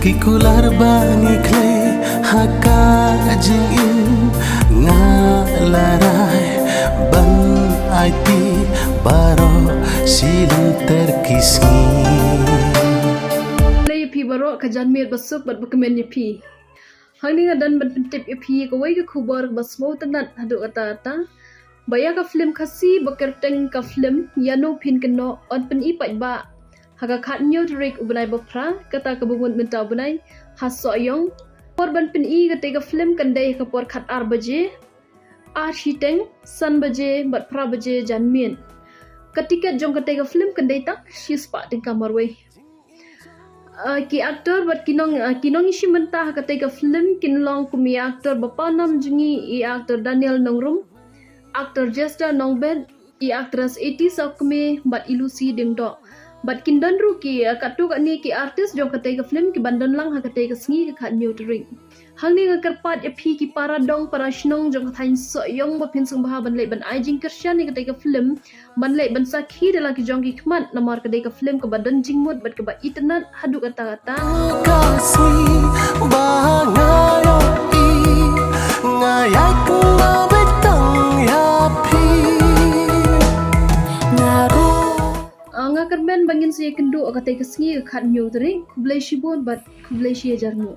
Kikular bangi clay haka jingin ngalarai ban IT baro silin terkisni play pi baro kajan met basuk bat bakamen pi hangni ngadan ban pentip pi ko wai ka khubar basmo tanat hadu ata baya ka film khasi bakerteng ka film yano pin keno on pen i pai ba haga khat nyo trik ubnai bapra kata kabungun mentau bunai hasoyong korban pin i kate ka film kandai ka por khat 8 baje architeng san baje bat pra baje janmien ketika jong kate ka film kandai tak shispa ting kamarwe ki aktor bat kinong isi mentah kate ka film kinlong kumi aktor bapa nam jungi i aktor Daniel Nongrum aktor Jesta Nongbet i aktris 80 sakme bat ilusi dingdo bat kindan ru ki katu ni ki artis jong kate ka film ki bandan lang ha kate ka sngi ka khat new ring hang ni karpat phi ki para dong para shnong jong thain so yong ba pin sung ba ban le ban ai jing kersian ni kate ka film ban le ban sakhi de la ki jong ki khmat namar kate ka film ka badan jing mut bat ka ba internet hadu kata kasih bahangayo i ngayak na betang ya pi ngaru nga kermen bangin siya kendo kate ka sngi ka khat new ring kublai shibon bat kublai shi jarmu